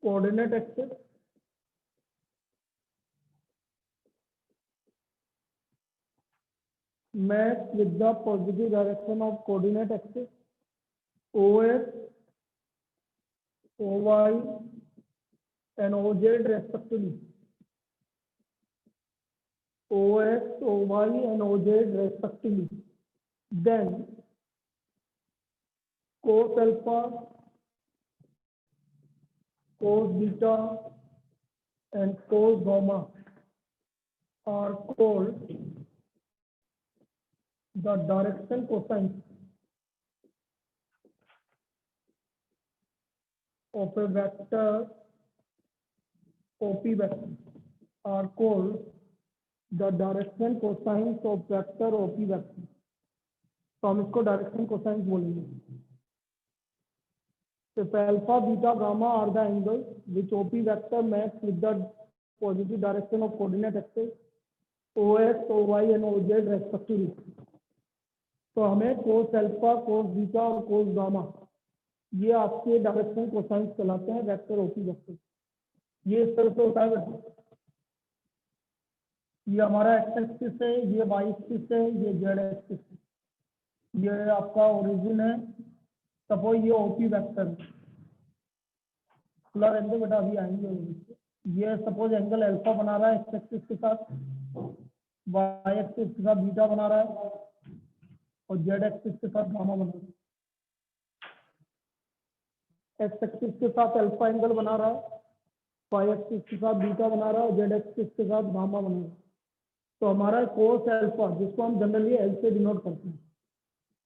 coordinate axis, match with the positive direction of coordinate axis, OS, OY and OZ respectively. OS, OY and OZ respectively. Then cos alpha, cos beta and cos gamma are called the direction cosines of a vector OP vector are called the direction cosines of vector OP vector. तो हम इसको direction cosines बोलेंगे. If alpha, beta, gamma are the angles which OP vector maps with the positive direction of coordinate axis OS, OY and OZ respectively. तो हमें cos alpha, cos beta और cos gamma ये आपके direction cosines कहलाते हैं vector OP vector. ये इस तरह से होता है बेटा. ये हमारा एक्स एक्सिस है, ये वाई एक्सिस है, ये जेड एक्सिस है. ये आपका ओरिजिन है. सपोज ये ओपी वेक्टर है. खुला रहने दो बेटा, अभी आएंगे. ये सपोज एंगल अल्फा बना रहा है एक्स एक्सिस के साथ, वाई एक्सिस के साथ बीटा बना रहा है और जेड एक्सिस के साथ गामा बना रहा है. एक्स एक्सिस के साथ अल्फा एंगल बना रहा है, वाई एक्सिस के साथ बीटा बना रहा है और जेड एक्सिस के साथ गामा बना रहा है. तो हमारा कोस अल्फा, जिसको हम जनरली एल से डिनोट करते हैं,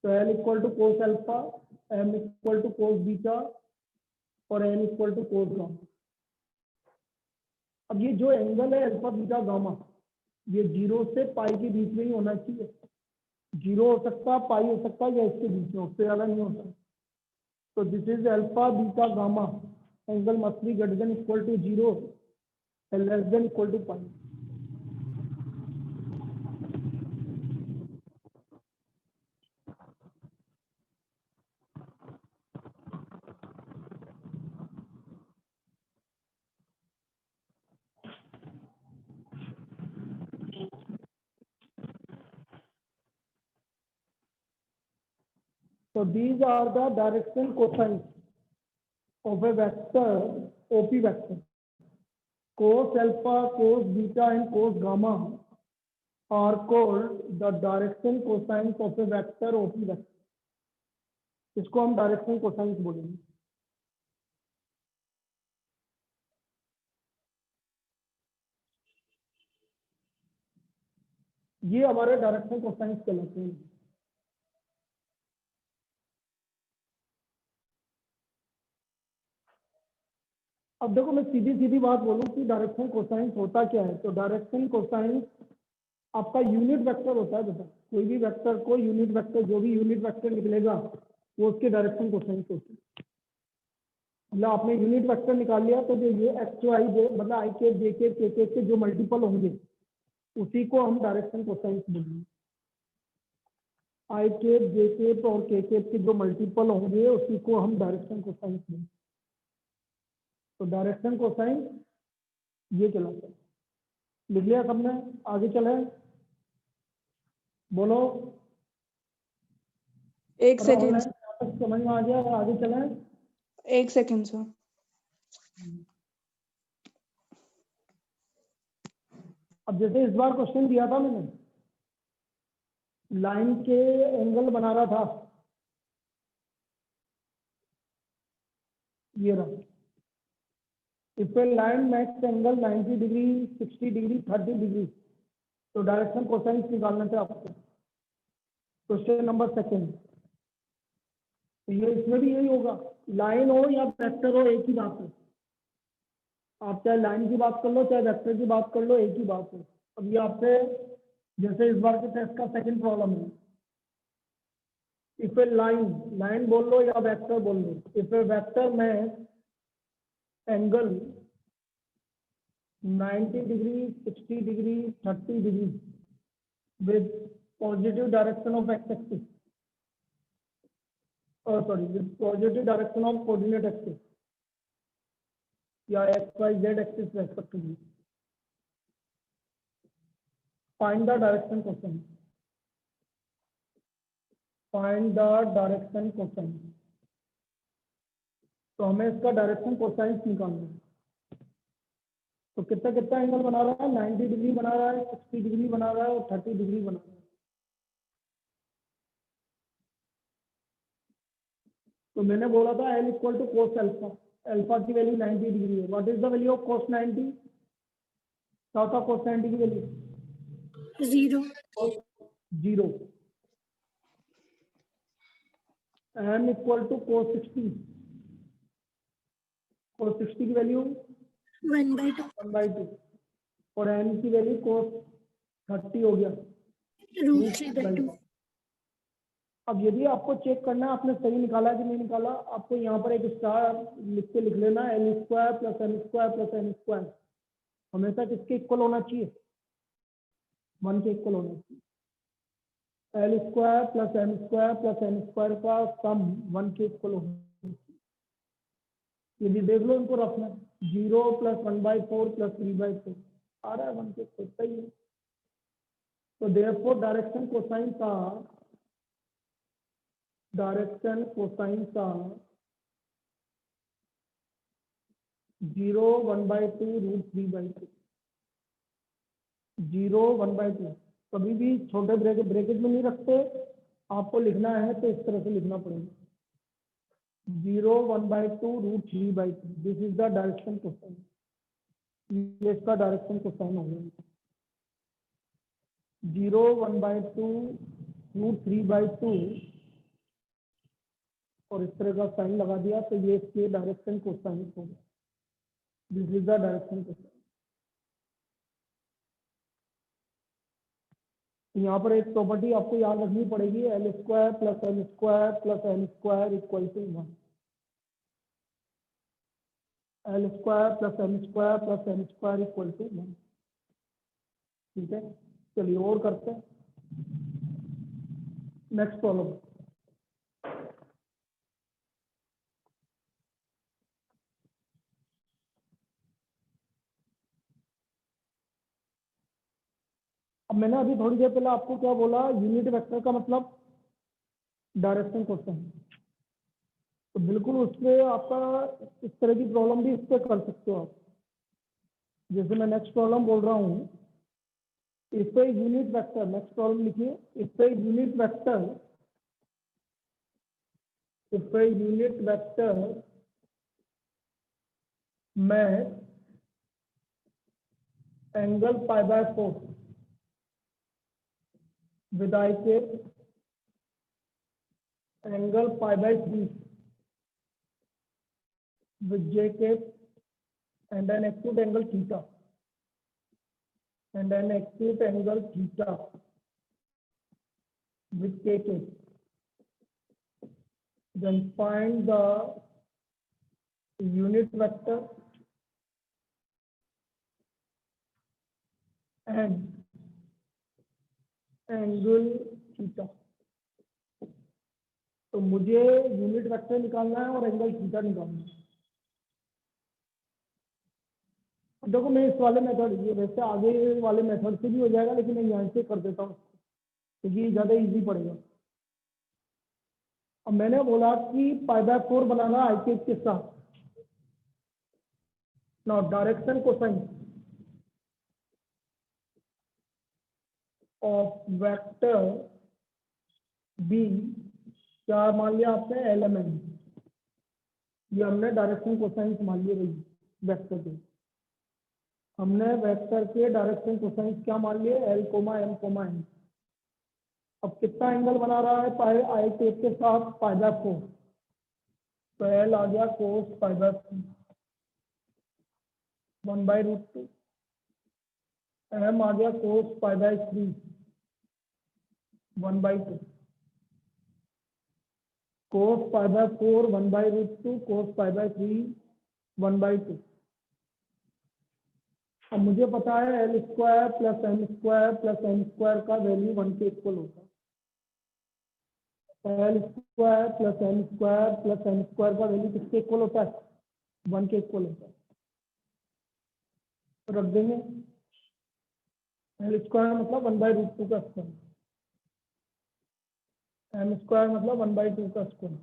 तो L equal to cos alpha, M equal to cos beta और N equal to cos gamma. अब ये जो एंगल है अल्फा बीटा गामा, ये 0 से पाई के बीच में ही होना चाहिए. 0 हो सकता है, पाई हो सकता है या इसके बीच में, उससे ज़्यादा नहीं होता. तो this is alpha beta gamma. Angle must be greater than equal to 0 and less than equal to pi. So these are the direction cosines of a vector OP vector. Cos alpha, cos beta and cos gamma are called the direction cosines of a vector OP vector. इसको हम direction cosines बोलेंगे. ये हमारे direction cosines कहलाते हैं. अब देखो, मैं सीधी सीधी बात बोलूं कि डायरेक्शन कोसाइंस होता क्या है. तो डायरेक्शन कोसाइंस आपका यूनिट वेक्टर होता है बेटा. कोई भी वेक्टर को यूनिट वेक्टर, जो भी यूनिट वेक्टर निकलेगा वो उसके डायरेक्शन कोसाइंस होते हैं. मतलब आपने यूनिट वेक्टर निकाल लिया तो जो ये एक्स वाई मतलब आई के जे के जो मल्टीपल होंगे उसी को हम डायरेक्शन कोसाइंस बोलेंगे. आई के जे के और के जो मल्टीपल होंगे उसी को हम डायरेक्शन कोसाइंस बोलेंगे. तो डायरेक्शन कोसाइंस ये कहलाता है. लिख लिया सबने? आगे चले, बोलो. एक सेकेंड. समझ में आ गया? आगे चले. एक सेकेंड सर. अब जैसे इस बार क्वेश्चन दिया था मैंने, लाइन के एंगल बना रहा था, ये रहा. If A line makes angle 90 degree, 60 degree, 30 degree, तो डायरेक्शन कोसाइंस निकालना था आपको. Question number second. तो ये इसमें भी यही होगा. लाइन हो या वेक्टर हो, एक ही बात है. आप चाहे लाइन की बात कर लो, चाहे वेक्टर की बात कर लो, एक ही बात है. अब ये आपसे जैसे इस बार के टेस्ट का सेकंड प्रॉब्लम है. इफ ए लाइन बोल लो या वेक्टर बोल लो. इफ ए वेक्टर में angle 90 degree, 60 degree, 30 degree with positive direction of x axis, with positive direction of coordinate axis. या X Y Z axis respectively. Find the direction cosine, find the direction cosine. तो हमें इसका direction cosine निकालना है। तो कितना कितना angle बना रहा है, 90 डिग्री बना रहा है, 60 डिग्री बना रहा है और 30 डिग्री बना रहा है। तो मैंने बोला था L equal to cos alpha, alpha की वैल्यू 90 डिग्री है। What is the value of cos 90? क्या था कोस 90 की वैल्यू? 0. 0। M equal to cos 60, cos 60 की वैल्यू 1/2. 1/2 और n की वैल्यू कोस 30 हो गया √3/2. अब यदि आपको चेक करना है आपने सही निकाला कि नहीं निकाला, आपको यहाँ पर एक स्टार लिख के लिख लेना, L square plus M square plus N square हमेशा किसके इक्वल होना चाहिए? 1 के इक्वल होना चाहिए। L square plus M square plus N square का सम 1 के इक्वल होना चाहिए। यदि देख लो इनको रखना, 0 प्लस 1/4 प्लस 3/4 आ रहा है 1 के इक्वल, सही है। तो देयरफॉर डायरेक्शन कोसाइन का 0 1/2 √3/2, 0 1/2। कभी भी छोटे ब्रैकेट में नहीं रखते, आपको लिखना है तो इस तरह से लिखना पड़ेगा, 0 1/2 √3/2। This is the direction cosine, ये इसका डायरेक्शन कोसाइन हो गया। 0 1/2 √3/2 और इस तरह का साइन लगा दिया, तो ये इसके डायरेक्शन कोसाइन होगा। This is the direction cosine. यहाँ पर एक प्रॉपर्टी आपको याद रखनी पड़ेगी, L square plus M square plus N square equal to 1। L square plus M square plus N square equal to 1। ठीक है, चलिए और करते हैं नेक्स्ट प्रॉब्लम। अब मैंने अभी थोड़ी देर पहले आपको क्या बोला, यूनिट वेक्टर का मतलब डायरेक्शन कोसाइन। तो बिल्कुल उसमें आपका इस तरह की प्रॉब्लम भी इस पर कर सकते हो आप। जैसे मैं नेक्स्ट प्रॉब्लम बोल रहा हूँ, इस पे यूनिट वेक्टर, नेक्स्ट प्रॉब्लम लिखिए, इस पे यूनिट वेक्टर, इस पे यूनिट वेक्टर में angle π/4 with I cape, angle π/3 with J cape and an acute angle theta, and an acute angle theta with K cape. Then find the unit vector and angle theta। तो मुझे unit vector निकालना है और angle theta निकालना है। अब देखो मैं इस वाले मेथड, ये वैसे आगे वाले मेथड से भी हो जाएगा, लेकिन मैं यहाँ से कर देता हूँ क्योंकि ये ज़्यादा इजी पड़ेगा। अब मैंने बोला कि π/4 बनाना आई केप के साथ। Now direction cosine of vector B, क्या मान लिया आपने, LMN। ये हमने डायरेक्शन कोसाइन मान लिए भाई वेक्टर के। हमने वेक्टर के डायरेक्शन कोसाइन क्या मान लिए, L, M, N। अब कितना एंगल बना रहा है पाई आई केप के साथ, π/4। तो L आ गया कोस π/4 1/√2। M आ गया कोस π/3 1/2। कोस π/4 1/√2, कोस π/3 1/2। अब मुझे पता है L square plus M square plus N square का वैल्यू 1 के इक्वल होता है। L square plus M square plus N square का वैल्यू किसके इक्वल होता है, 1 के इक्वल होता है। तो रख देंगे एल स्क्वायर मतलब 1/√2 का स्क्वायर, एम स्क्वायर मतलब 1/2 का square,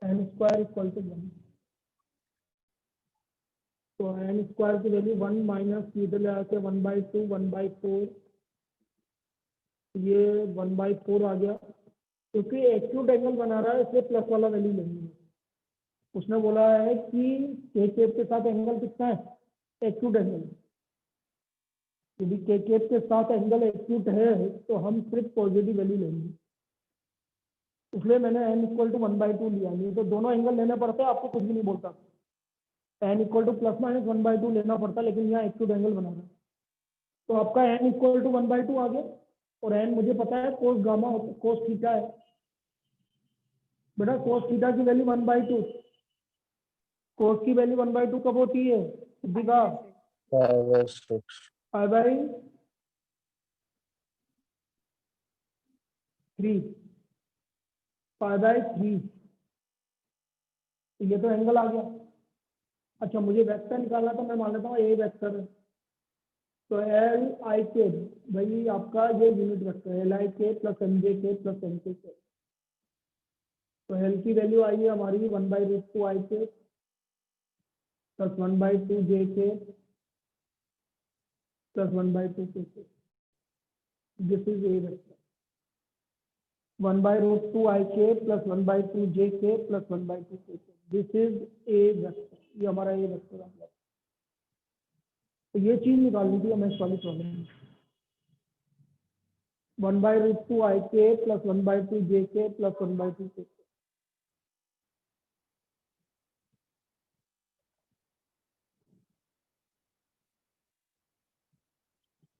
N square equal to 1। तो एन स्क्वायर की वैल्यू 1 माइनस इधर ले आके 1/2 1/4, ये 1/4 आ गया। क्योंकि एक्यूट एंगल बना रहा है इसलिए प्लस वाला वैल्यू लेंगे। उसने बोला है कि के केप के साथ एंगल कितना है, एक्यूट एंगल। यदि के केप के साथ एंगल एक्यूट है तो हम सिर्फ पॉजिटिव वैल्यू लेंगे, इसलिए मैंने n इक्वल टू 1/2 लिया। नहीं तो दोनों एंगल लेने पड़ते हैं, आपको कुछ भी नहीं बोलता, n equal two plus minus 1/2 लेना पड़ता, लेकिन यहाँ एक्यूट एंगल बना रहा है। तो आपका n इक्वल टू 1/2 आ गया, और n मुझे पता है कोस गामा कोस थीटा है। बेटा कोस थीटा की वैल्यू 1/2, कोस की वैल्यू 1/2 कब होती है सिद्धिका? 5/6 5/3। ये तो एंगल आ गया। अच्छा मुझे वेक्टर निकालना था, मैं मान लेता हूँ ए वेक्टर है। तो एल आई के भाई आपका ये यूनिट वेक्टर है, एल आई के प्लस एम जे के प्लस एम के। तो एल की वैल्यू आई है हमारी 1/√2 आई के प्लस 1/2 जे के प्लस 1/2 के। दिस इज ए वेक्टर 1/√2 आई के प्लस 1/2 जे के प्लस 1/2 के। दिस इज ए वेक्टर, ये हमारा ए वेक्टर आ गया। तो ये चीज निकालनी थी हमें इस वाली प्रॉब्लम में। 1/√2 आई के प्लस 1/2 जे के प्लस 1/2 के।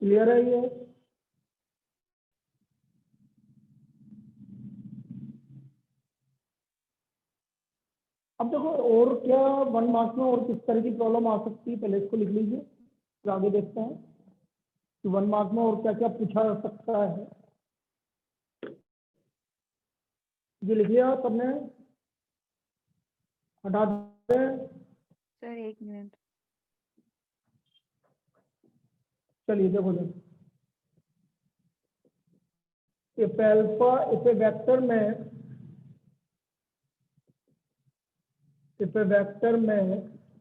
क्लियर है ये? अब देखो और क्या 1 मार्क्स में और किस तरह की प्रॉब्लम आ सकती है, पहले इसको लिख लीजिए फिर आगे देखते हैं कि 1 मार्क्स में और क्या क्या पूछा जा सकता है। ये लिख लिया सबने? हटा दें? सर 1 मिनट। चलिए देखो देखो, if alpha if A vector में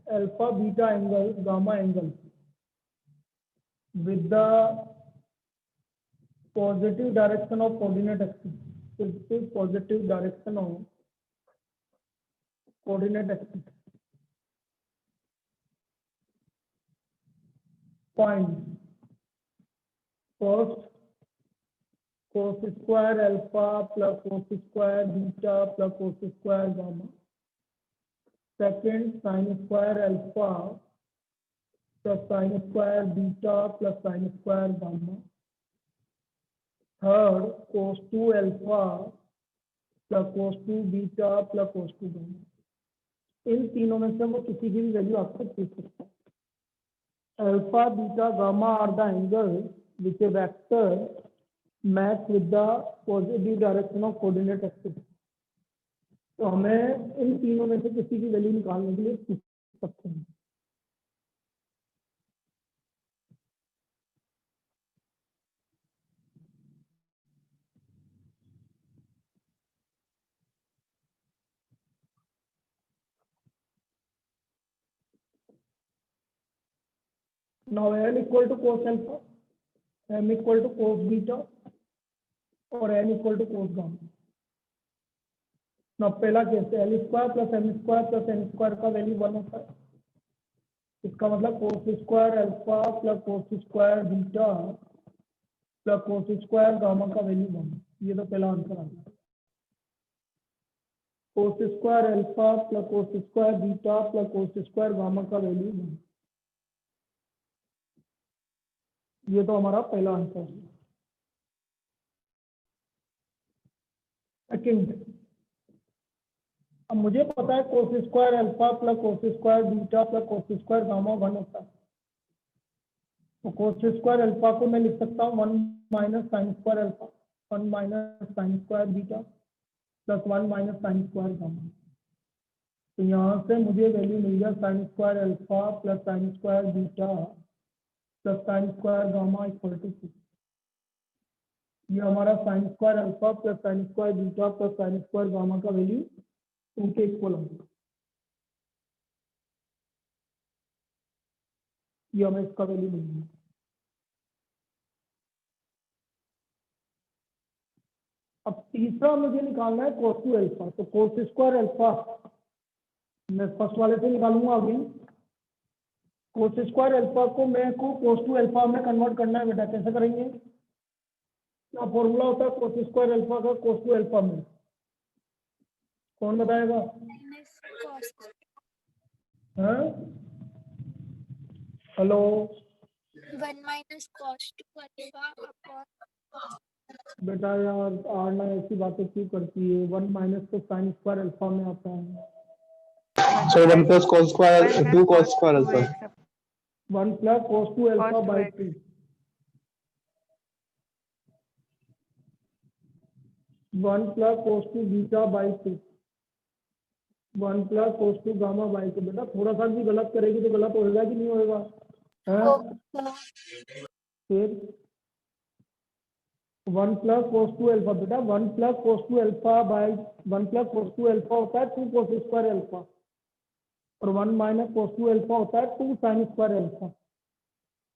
alpha beta angle gamma angle with the positive direction of coordinate axis, positive direction of coordinate axis, find first cos square alpha plus cos square beta plus cos square gamma, second sin square alpha plus sin square beta plus sin square gamma, third cos 2 alpha plus cos 2 beta plus cos 2 gamma। इन तीनों में से वो किसी की भी value आपको पूछ सकता है। Alpha beta gamma are the angle which a vector match with the positive direction of coordinate axis. तो हमें इन तीनों में से किसी की वैल्यू निकालने के लिए पूछ सकते हैं। Now n equal to cos alpha, m equal to cos beta और n equal to cos gamma। Now पहला case L square plus M square plus N square का वैल्यू 1 होता है। इसका मतलब cos square alpha plus cos square beta plus cos square gamma का value 1। ये तो पहला आंसर आ गया। cos square alpha plus cos square beta plus cos square gamma का वैल्यू 1। ये तो हमारा पहला आंसर है। सेकंड, अब मुझे पता है cos square alpha plus cos square beta plus cos square gamma 1 होता है। तो cos स्क्वायर अल्फा को मैं लिख सकता हूँ 1 minus sine square alpha, 1 minus sine square beta plus 1 minus sine square gamma. तो यहाँ से मुझे वैल्यू मिल गया sine square alpha plus sine square beta plus sine square gamma equal to 2। ये हमारा sine square alpha plus sine square beta plus sine square gamma का value 2 के इक्वल होगा। ये हमें इसका वैल्यू मिल गया। अब तीसरा मुझे निकालना है कोस टू अल्फा। तो कोस स्क्वायर अल्फा मैं फर्स्ट वाले से निकालूंगा अभी। कोस स्क्वायर अल्फा को मैं कोस टू अल्फा में कन्वर्ट करना है बेटा। कैसे करेंगे? क्या फॉर्मूला होता है कोस स्क्वायर अल्फा का कोस टू अल्फा में? कौन बताएगा? minus cos हाँ, hello 1 minus cos 2 alpha upon बेटा यार आरना ऐसी बातें क्यों करती है? 1 माइनस तो साइन स्क्वायर अल्फा में आता है। So 1 plus cos square, 2 cos square alpha. 1 plus cos two alpha Cos by 2x. 2। 1 plus cos two beta by 2। 1 plus cos two gamma by 2। बेटा थोड़ा सा भी गलत करेगी तो गलत होएगा कि नहीं होएगा? हाँ, फिर 1 प्लस कोस टू अल्फा। बेटा 1 plus cos two alpha by 1 plus cos two alpha होता है 2 कोस स्क्वायर अल्फा और 1 माइनस कोस टू अल्फा होता है 2 साइन स्क्वायर अल्फा।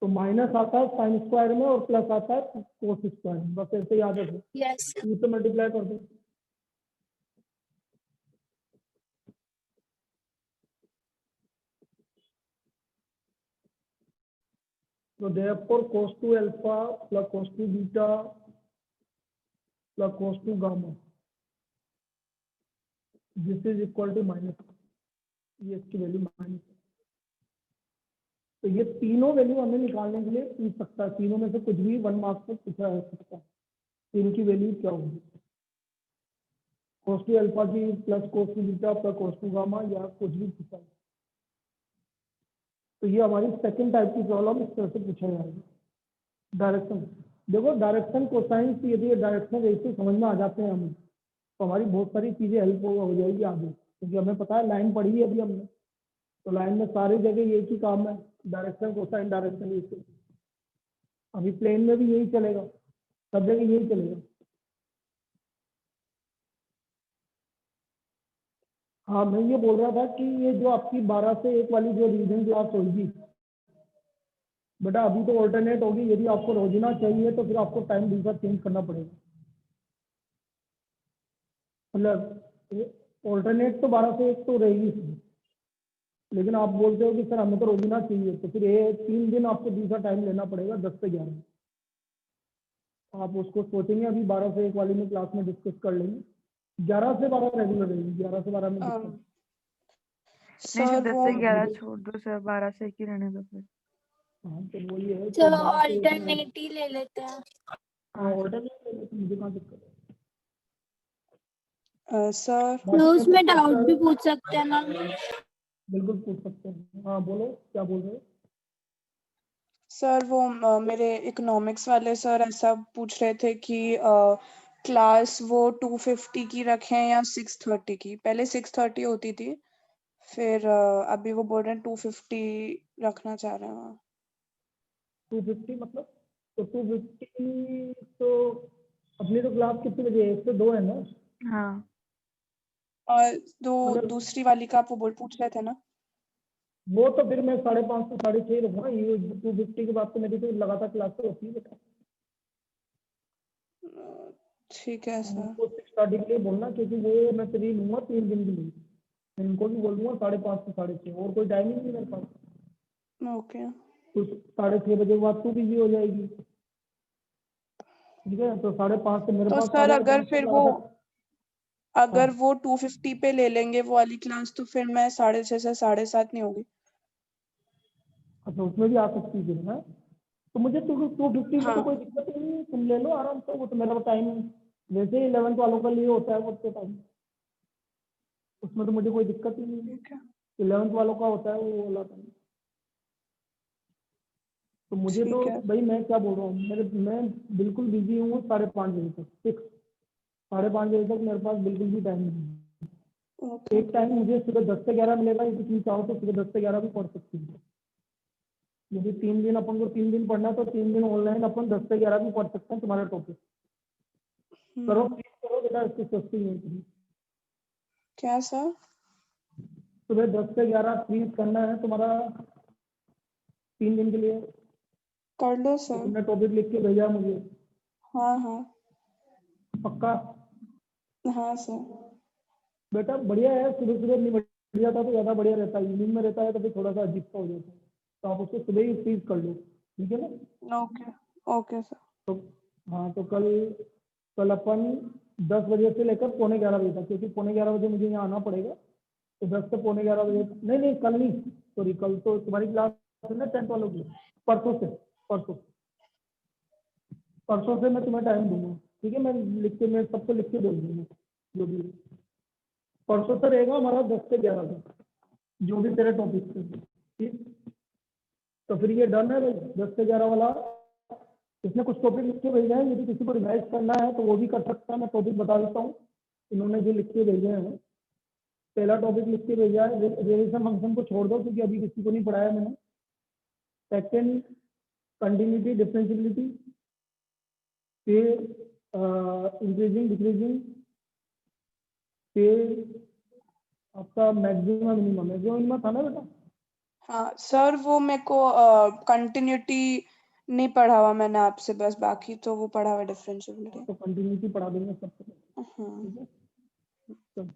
तो माइनस आता है साइन स्क्वायर में और प्लस आता है कोस स्क्वायर में। बस ऐसे याद रखो। yes 2 से मल्टीप्लाई कर दो। तो therefore cos two alpha plus cos two beta plus cos two gamma this is equal to minus. ये इसकी वैल्यू माइनस। तो ये तीनों वैल्यू हमें निकालने के लिए पूछ सकता है। तीनों में से कुछ भी 1 मार्क्स पर पूछा जा सकता है। तो इनकी वैल्यू क्या होगी? cos टू अल्फा की plus cos two beta plus cos two gamma या कुछ भी पूछा है। तो ये हमारी सेकंड टाइप की प्रॉब्लम इस तरह से पूछा जाएगा। डायरेक्शन देखो, डायरेक्शन कोसाइन की यदि डायरेक्शन रेशियो समझ में आ जाते हैं हमें तो हमारी बहुत सारी चीजें हेल्प हो जाएगी आगे। क्योंकि हमें पता है लाइन पढ़ी है अभी हमने। तो लाइन में सारी जगह एक ही काम है, डायरेक्शन कोसाइन डायरेक्शन रेशियो। अभी प्लेन में भी यही चलेगा, सब जगह यही चलेगा। हाँ, मैं ये बोल रहा था कि ये जो आपकी 12 से 1 वाली जो रीजन क्लास होगी बेटा, अभी तो ऑल्टरनेट होगी। यदि आपको रोजिना चाहिए तो फिर आपको टाइम दूसरा चेंज करना पड़ेगा। मतलब ऑल्टरनेट तो 12 से 1 तो रहेगी इसमें। लेकिन आप बोलते हो कि सर हमें तो रोजिना चाहिए, तो फिर ये 3 दिन आपको दूसरा टाइम लेना पड़ेगा 10 से 11। आप उसको सोचेंगे, अभी 12 से 1 वाली में क्लास में डिस्कस कर लेंगे। 11 से 12 रेगुलर रहेगी, 11 से 12 में डिस्कस। नहीं सर तो 10 वो से 11 छोड़ दो सर, 12 से 1 ही रहने दो फिर। हाँ तो वही है। तो 12 से 1 में- ऑल्टरनेट ही ले लेते हैं। हाँ ऑल्टरनेट ले लेते हैं, मुझे कहाँ दिक्कत है। सर तो उसमें डाउट भी पूछ सकते हैं ना? बिल्कुल पूछ सकते हैं। हाँ बोलो, क्या बोल रहे हो? सर वो मेरे इकोनॉमिक्स वाले सर ऐसा पूछ रहे थे कि क्लास वो 250 की रखें या 630 की। पहले 630 होती थी, फिर अभी वो बोल रहे हैं 250 रखना चाह रहे हैं। 250 मतलब? तो 250 तो अपनी तो क्लास कितने बजे है? 1 से 2 है ना? हाँ और मतलब दूसरी वाली का आप वो पूछ रहे थे ना? वो तो फिर मैं 5.5 से 6.5 रखूंगा। ये 250 के बाद तो मेरी तो लगातार क्लास तो होती है बेटा। ठीक है सर। उनको स्टार्टिंग के लिए बोलना, क्योंकि वो मैं फ्री लूंगा 3 दिन के लिए। मैं इनको भी बोल दूंगा 5.5 से 6.5, और कोई टाइमिंग नहीं मेरे पास। ओके तो 6:30 बजे के बाद तू बिजी हो जाएगी, ठीक है? तो 5:30 से मेरे तो पास सर 8:30 अगर तक फिर लगातार। अगर वो 250 पे ले लेंगे वो वाली क्लास, तो फिर मैं 6:30 से 7:30 नहीं होगी। अच्छा, उसमें भी आ सकती है ना? तो मुझे 250 में तो हाँ कोई दिक्कत ही नहीं है, तुम ले लो आराम से। वो तो मेरा टाइम वैसे ही 11th वालों के लिए होता है वो तो टाइम, उसमें तो मुझे कोई दिक्कत ही नहीं है। ठीक है 11th वालों का होता है वो वाला टाइम। तो मुझे तो ठीक है भाई, मैं क्या बोल रहा हूँ, मैं बिल्कुल बिजी हूँ 5:30 बजे तक, फिक्स 5:30 बजे तक मेरे पास बिल्कुल भी टाइम नहीं है। ओके एक टाइम मुझे सुबह 10 से 11 मिलेगा, यदि तुम चाहो तो सुबह 10 से 11 भी पढ़ सकती हो। यदि 3 दिन अपन को 3 दिन पढ़ना है तो 3 दिन ऑनलाइन अपन 10 से 11 भी पढ़ सकते हैं तुम्हारा टॉपिक। करो प्लीज करो बेटा, इसकी सस्ती नहीं करी। क्या सर? सुबह 10 से 11 प्लीज करना है तुम्हारा 3 दिन के लिए। कर लो तो सर। तुमने टॉपिक लिख के भेजा मुझे, हाँ हाँ पक्का? हाँ सर। बेटा बढ़िया है, सुबह सुबह नहीं बढ़ जाता तो ज़्यादा बढ़िया रहता है, इवनिंग में रहता है तो फिर थोड़ा सा अजीब सा हो जाता है, तो आप उसको सुबह ही प्लीज कर लो, ठीक है ना? Okay okay sir. तो हाँ, तो कल अपन 10 बजे से लेकर पौने 11 बजे तक, क्योंकि पौने 11 बजे मुझे यहाँ आना पड़ेगा, तो 10 से पौने 11 बजे, नहीं नहीं कल नहीं, सॉरी, कल तो तुम्हारी क्लास है ना 10th वालों की, परसों से मैं तुम्हें टाइम दूंगा, ठीक है? मैं सबको लिख के भेज दूंगा जो भी है। परसों से रहेगा हमारा 10 से 11 तक, जो भी तेरे टॉपिक से, ठीक? तो फिर ये डन है भाई, 10 से 11 वाला। इसने कुछ टॉपिक लिख के भेजे हैं, यदि किसी को रिवाइज करना है तो वो भी कर सकता है। मैं टॉपिक बता देता हूँ इन्होंने जो लिख के भेजे हैं। पहला टॉपिक लिख के भेजा है, रिलेशन फंक्शन को छोड़ दो क्योंकि अभी किसी को नहीं पढ़ाया मैंने। सेकेंड, कंटिन्यूटी डिफरेंशियबिलिटी, फिर इंक्रीजिंग डिक्रीजिंग, फिर आपका मैक्सिमम मिनिमम था ना बेटा? हाँ सर, वो मेरे को कंटिन्यूटी नहीं पढ़ा हुआ मैंने आपसे, बस बाकी तो वो पढ़ा हुआ डिफरेंशियबिलिटी। तो कंटिन्यूटी पढ़ा देंगे सबसे पहले, हाँ ठीक है? चलो,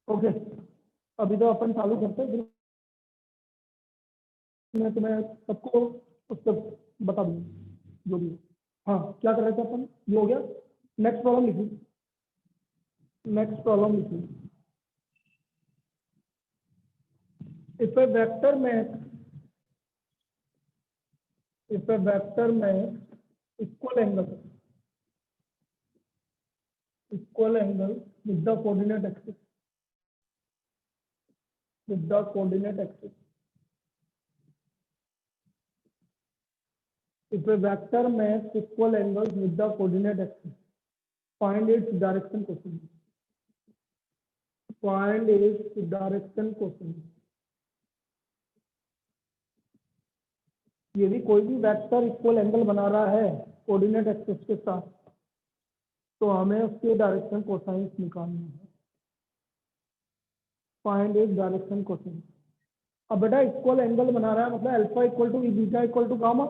ओके, अभी तो अपन चालू करते हैं, फिर मैं तुम्हें सबको उसको बता दूंगा जो भी है। हाँ, क्या कर रहे थे अपन? ये हो गया। नेक्स्ट प्रॉब्लम लिखिए, नेक्स्ट प्रॉब्लम लिखिए। If a vector makes equal angle with the coordinate axis, if a vector makes equal angles with the coordinate axis, find its direction quotient. Find its direction quotient. यदि कोई भी vector equal angle बना रहा है coordinate axis के साथ, तो हमें उसके डायरेक्शन कोसाइंस निकालना है। Find it direction cosines. अब बेटा इक्वल एंगल बना रहा है मतलब alpha equal to beta equal to gamma,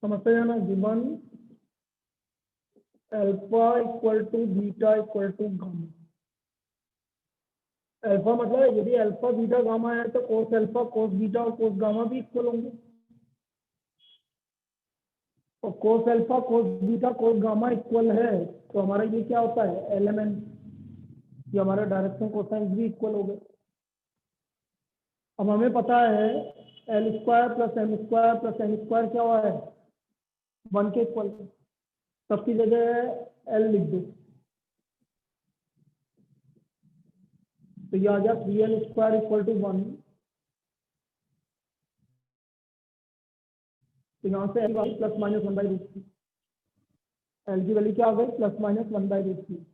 समझते जाना। Given alpha equal to beta equal to gamma. Alpha मतलब यदि अल्फा बीटा गामा है तो कोस अल्फा कोस बीटा और कोस गामा भी इक्वल होंगे, और cos alpha cos beta cos gamma equal है तो हमारा ये क्या होता है? एलिमेंट। ये हमारा डायरेक्शन कोसाइंस भी इक्वल हो गए। अब हमें पता है L square plus M square plus N square क्या हुआ है? 1 के इक्वल। सबकी जगह एल लिख दो, तो ये आ गया 3l स्क्वायर इक्वल टू 1। तो यहाँ से एल प्लस माइनस 1/√3, एल की वैल्यू क्या आ गई? Plus minus 1/√3।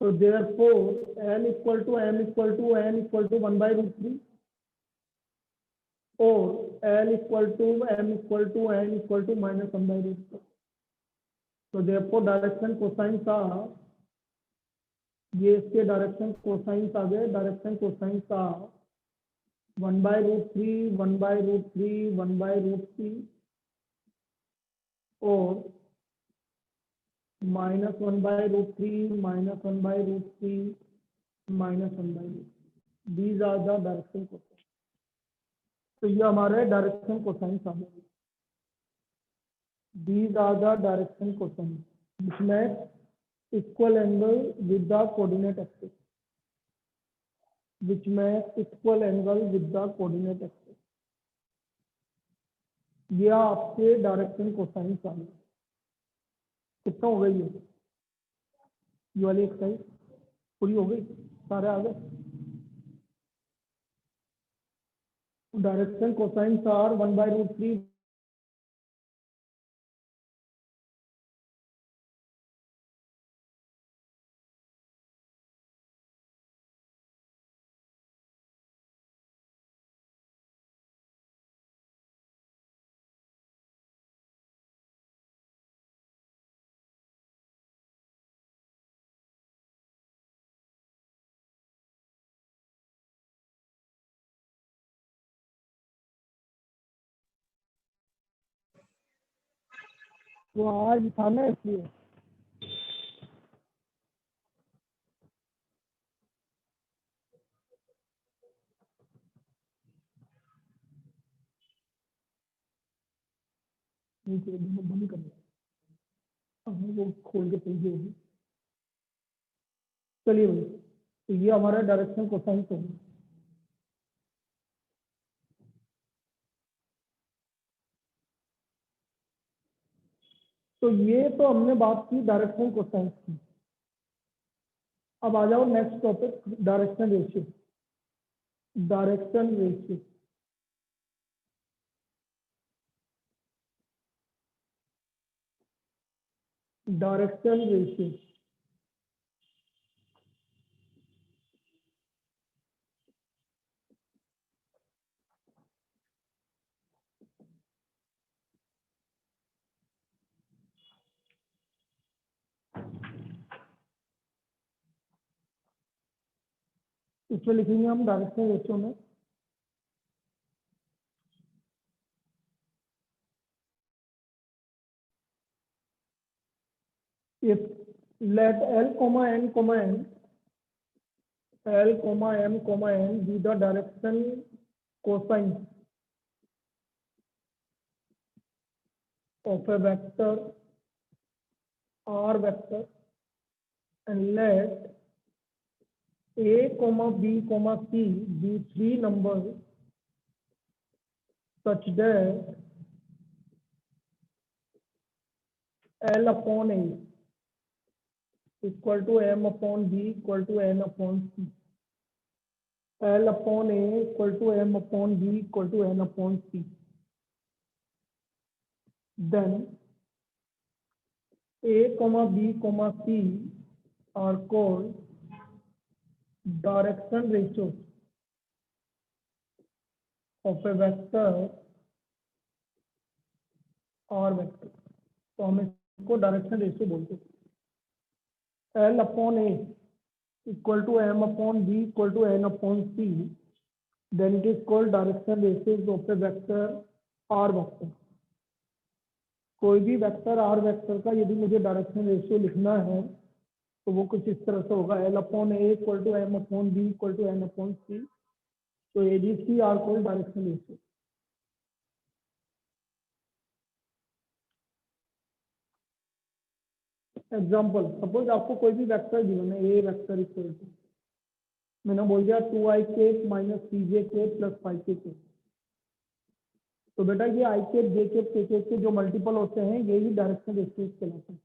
तो therefore L equal to M equal to N equal to 1/√3 और L equal to M equal to N equal to minus 1/√3। तो देयरफॉर डायरेक्शन कोसाइन का ये इसके डायरेक्शन कोसाइंस आ गए। डायरेक्शन कोसाइंस का 1/√3 1/√3 1/√3 और minus 1/√3 minus 1/√3 minus 1/√3। These are the direction cosine. तो ये हमारे डायरेक्शन कोसाइंस आ गए। These are the direction cosine जिसमें equal angle with the coordinate axis, which makes equal angle with the coordinate axis। ये आपके डायरेक्शन कोसाइन आ गए। कितना हो गई है ये वाली एक्सरसाइज? पूरी हो गई, सारे आ गए। डायरेक्शन कोसाइन आर 1/√3 वो आज था ना इसलिए। नीचे बंद कर वो खोल के पेज होगी। चलिए भाई, तो ये हमारा डायरेक्शन कोसाइन होगा। तो ये तो हमने बात की डायरेक्शन कोसाइन की। अब आ जाओ next topic, direction ratio. Direction ratio, direction ratio इसमें लिखेंगे हम डायरेक्शन रेशियो में if let L, N, L, M, N be the direction cosine of a vector R vector, and let A, B, C be three numbers such that L upon A equal to M upon B equal to N upon C. L upon A equal to M upon B equal to N upon C. Then A, B, C are called direction ratios of a vector R vector. तो हम इसको direction ratio बोलते हैं। L upon A equal to M upon B equal to N upon C, then it is called direction ratios of a vector R vector. कोई भी vector R vector का यदि मुझे डायरेक्शन रेशियो लिखना है तो वो कुछ इस तरह से होगा, L upon A equal to M upon B equal to N upon C. तो ABC are called direction ratio. Example, suppose आपको कोई भी वेक्टर गिवन है, ए वेक्टर इक्वल टू, मैंने बोल दिया 2i minus 3j plus 5k। तो बेटा ये i j के जो मल्टीपल होते हैं यही डायरेक्शन रेशियोज कहलाते हैं।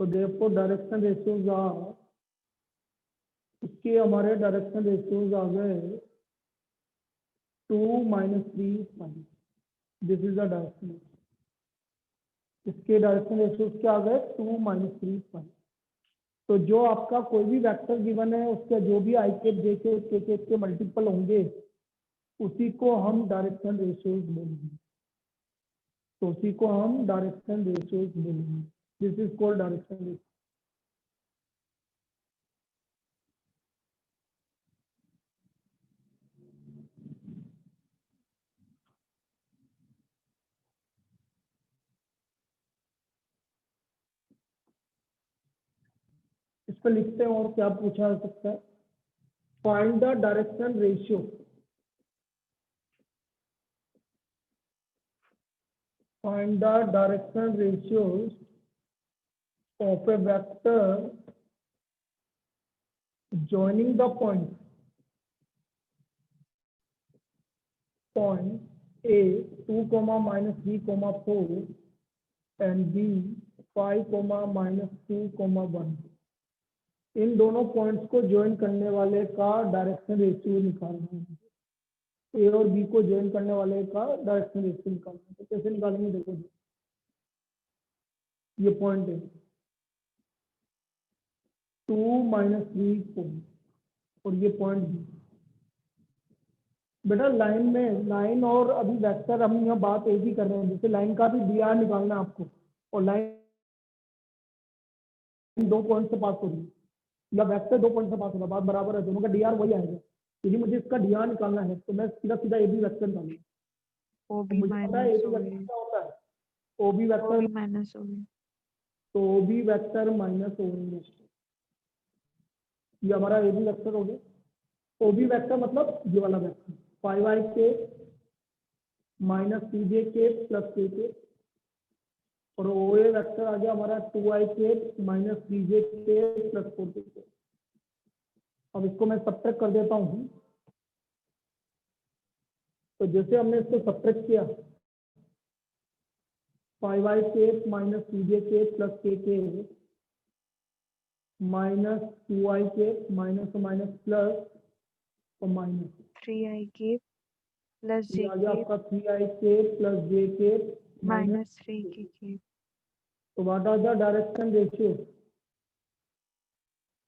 तो देयरफॉर डायरेक्शन रेशियोज आर, इसके हमारे डायरेक्शन रेशियोज आ गए 2 minus 3 5। This is the direction. इसके डायरेक्शन रेशियोज क्या आ गए 2 माइनस 3 5। तो जो आपका कोई भी वेक्टर गिवन है उसका जो भी i j के मल्टीपल होंगे उसी को हम डायरेक्शन रेशियोज बोलेंगे। तो उसी को हम डायरेक्शन रेशियोज बोलेंगे। This is called direction ratio. इस पर लिखते हैं और क्या पूछा जा सकता है। Find the direction ratio, find the direction ratios of a vector joining the point A 2, minus 3, 4 and B 5, minus 2, 1। इन दोनों पॉइंट्स को ज्वाइन करने वाले का डायरेक्शन रेशियो निकालना है। ए और बी को ज्वाइन करने वाले का डायरेक्शन रेशियो निकालना है। तो कैसे निकालेंगे, देखो ये पॉइंट है 2 माइनस 3 4 और ये पॉइंट बी। बेटा लाइन में, लाइन और अभी वेक्टर हम यहाँ बात एक ही कर रहे हैं, जैसे लाइन का भी dr निकालना है आपको, और लाइन दो पॉइंट से पास हो रही है या वेक्टर दो पॉइंट से पास हो रहा है, बात बराबर है, दोनों का dr वही आएगा। यदि मुझे इसका dr निकालना है तो मैं सीधा सीधा ए बी वेक्टर निकालूंगा। OB मुझे पता है ए माइनस बी वेक्टर क्या होता है, O B vector OB minus OB तो O B vector minus O N vector, ये हमारा ए बी वेक्टर हो गया। ओ बी वेक्टर मतलब ये वाला वेक्टर 5i के माइनस 3j के प्लस k के, और ओ ए वेक्टर आ गया हमारा 2i के माइनस 3j के प्लस 4k के। अब इसको मैं सब्ट्रैक्ट कर देता हूँ। तो जैसे हमने इसको सब्ट्रैक्ट किया 5i के माइनस 3j के प्लस k के माइनस 2i के माइनस माइनस प्लस और माइनस 3i के प्लस ये जे आ गया के आपका 3i के प्लस j के माइनस। माइनस 3k के। तो what are the direction ratio?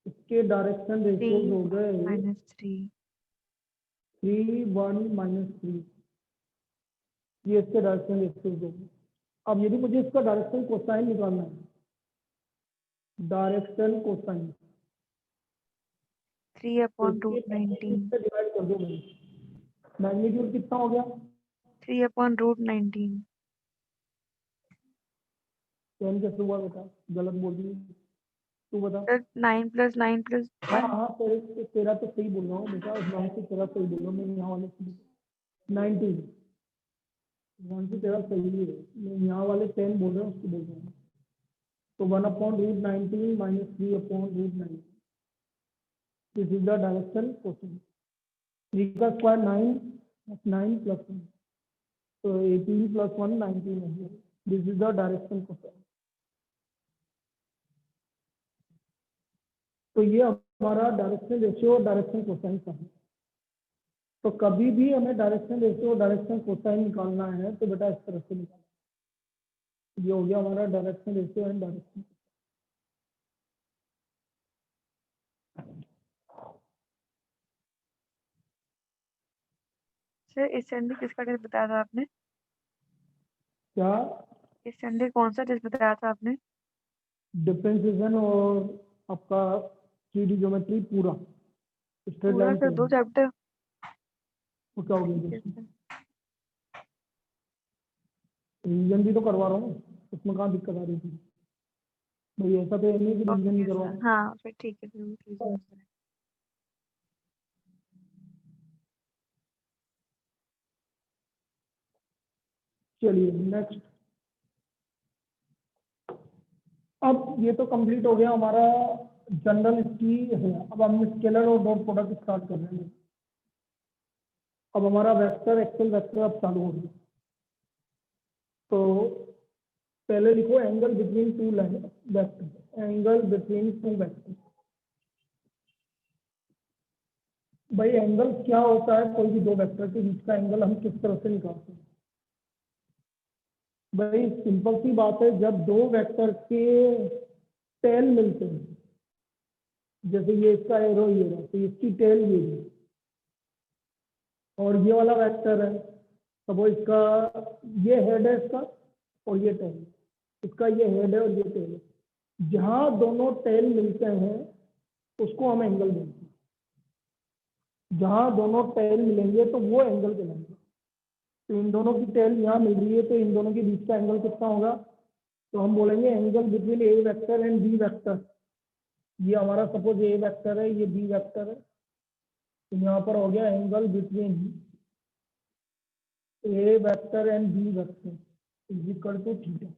इसके डायरेक्शन रेशियोज हो गए माइनस 3। 3 1 माइनस 3, ये इसके डायरेक्शन रेशियोज हो गए। अब यदि मुझे इसका डायरेक्शन कोसाइन निकालना है, डायरेक्शन कोसाइन 3 अपॉन रूट 19। से डिवाइड कर दो भाई, मैग्नीट्यूड कितना हो गया? 3 अपॉन रूट 19। टेन कैसे हुआ बेटा? गलत बोल रही है तू, बता। सर 9 प्लस 9 प्लस हाँ 1। हाँ, तेरा तो सही बोल रहा हूँ बेटा, वन से तेरा सही बोल रहा हूँ, मैं यहाँ वाले 19 वन से तेरा सही है, मैं यहाँ वाले 10 बोल रहा हूँ, उसको बोल रहा हूँ। तो 1 upon root 19 minus 3 upon root 19, this is the direction cosine. 3 का स्क्वायर 9, 9 प्लस 1, तो 18 प्लस 1 19 हो गया। This is the direction cosine. तो ये हमारा डायरेक्शन रेशियो और डायरेक्शन कोसाइन का है। तो कभी भी हमें डायरेक्शन रेशियो और डायरेक्शन कोसाइन निकालना है तो बेटा इस तरह से निकालना। ये हो गया हमारा direction ratio and direction. Sir इस संडे किसका टेस्ट बताया था आपने? क्या? इस संडे कौन सा टेस्ट बताया था आपने? डिफरेंशिएशन और आपका 3D ज्योमेट्री पूरा स्ट्रेट पूरा लाइन सर 2 चैप्टर। वो क्या हो गया? ठीक है सर। रिवीजन भी तो करवा रहा हूँ, उसमें कहाँ दिक्कत आ रही थी भाई? ऐसा तो नहीं है कि रिवीजन नहीं ओके करवा सर, हाँ फिर ठीक है सर। चलिए नेक्स्ट। अब ये तो कंप्लीट हो गया हमारा जनरल इसकी है। अब हम स्केलर और डॉट प्रोडक्ट स्टार्ट कर रहे हैं। अब हमारा वेक्टर एक्सेल वेक्टर अब चालू हो गया। तो पहले लिखो angle between two vector, angle between two vector. भाई एंगल क्या होता है? कोई भी दो वेक्टर के बीच का एंगल हम किस तरह से निकालते हैं? भाई सिंपल सी बात है, जब दो वेक्टर के टेल मिलते हैं, जैसे ये इसका एरो ये रहा, तो इसकी टेल ये है और ये वाला वेक्टर है, तो वो इसका ये हेड है इसका और ये टेल, इसका ये हेड है और ये टेल है। जहां दोनों टेल मिलते हैं उसको हम एंगल बोलते हैं। जहां दोनों टेल मिलेंगे तो वो एंगल कहलाएंगे। तो इन दोनों की टेल यहाँ मिल रही है, तो इन दोनों के बीच का एंगल कितना होगा? तो हम बोलेंगे angle between A vector and B vector. ये हमारा सपोज ए वेक्टर है, ये बी वेक्टर है, तो यहाँ पर हो गया angle between A vector and B vector is equal to theta.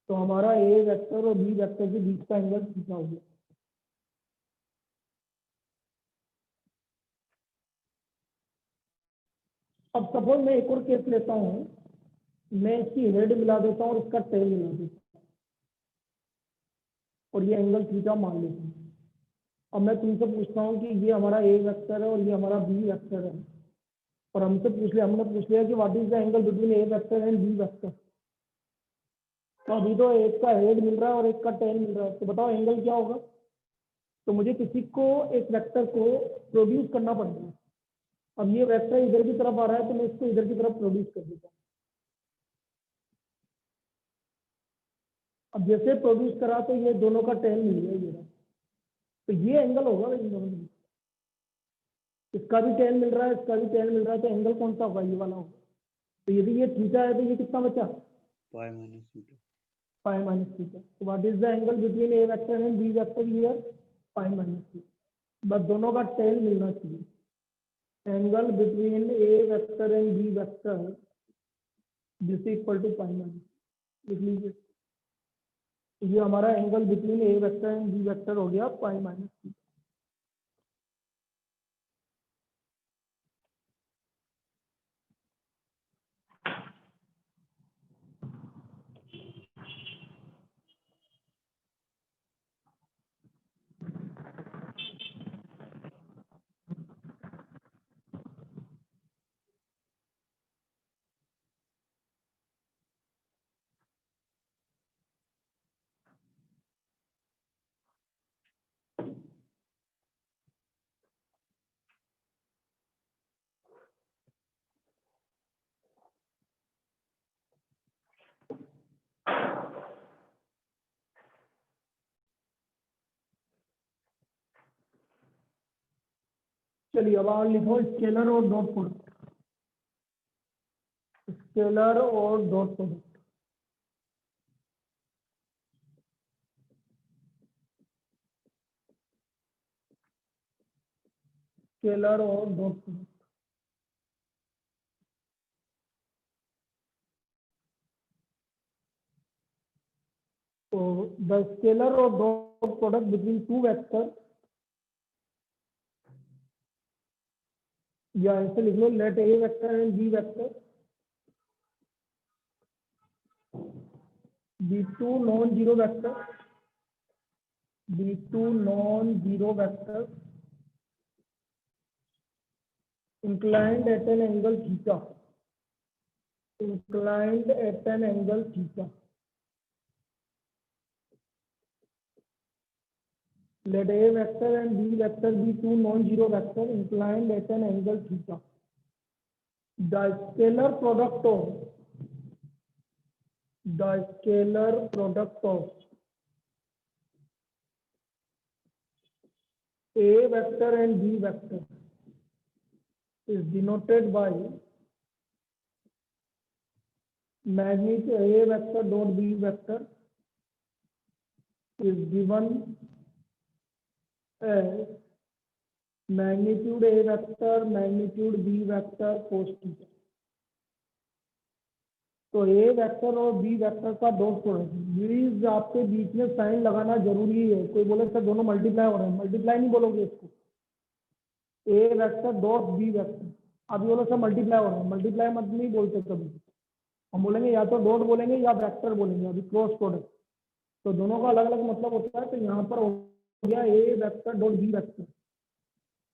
तो हमारा ए वेक्टर और बी वेक्टर के बीच का एंगल थीटा हो गया। अब सपोज मैं एक और केस लेता हूँ, मैं इसकी हेड मिला देता हूँ और इसका टेल मिला देता हूँ और ये एंगल थीटा मान लेता हूँ। अब मैं तुमसे पूछता हूँ कि ये हमारा ए वेक्टर है और ये हमारा बी वेक्टर है, और हमने पूछ लिया कि what is the angle between A vector and B vector. तो अभी तो एक का हेड मिल रहा है और एक का टेल मिल रहा है, तो बताओ एंगल क्या होगा? तो मुझे किसी को एक वेक्टर को प्रोड्यूस करना पड़ेगा। अब ये वेक्टर इधर की तरफ आ रहा है तो मैं इसको इधर की तरफ प्रोड्यूस कर देता हूँ। अब जैसे प्रोड्यूस करा तो ये दोनों का टेल मिल गया ये रहा। तो ये एंगल होगा इन दोनों में, इसका भी टेल मिल रहा है, इसका भी टेल मिल रहा है, तो एंगल कौन सा होगा? ये वाला होगा। तो यदि ये थीटा है तो ये कितना बचा? Pi minus theta. 5 minus theta. So what is the angle between A vector and B vector here? 5 minus theta. बस दोनों का tan मिलना चाहिए. Angle between A vector and B vector this is equal to 5 minus. लिख लीजिए. ये हमारा angle between A vector and B vector हो गया 5 minus theta. चलिए अब आप लिखो स्केलर और डॉट प्रोडक्ट. स्केलर और डॉट प्रोडक्ट. स्केलर और डॉट प्रोडक्ट. तो द स्केलर और dot product between two vector, या ऐसे लिख लो let A vector and B vector be two non zero vector, be two non zero vector inclined at an angle theta, inclined at an angle theta. Let A vector and B vector be two non-zero vector inclined at an angle theta. The scalar product of A vector and B vector is denoted by magnitude A vector dot B vector is given as magnitude A vector magnitude B vector cos theta. तो A vector और B vector का dot product. Please आपके बीच में sign लगाना जरूरी है. कोई बोले सर दोनों मल्टीप्लाई हो रहे हैं, मल्टीप्लाई नहीं बोलोगे इसको. A vector dot B vector. अभी बोलो सर मल्टीप्लाई हो रहा है, मल्टीप्लाई मत नहीं बोलते कभी. हम बोलेंगे या तो डॉट बोलेंगे या वेक्टर बोलेंगे. अभी क्रॉस प्रोडक्ट तो दोनों का अलग अलग मतलब होता है. तो यहाँ पर हो गया A vector dot B vector.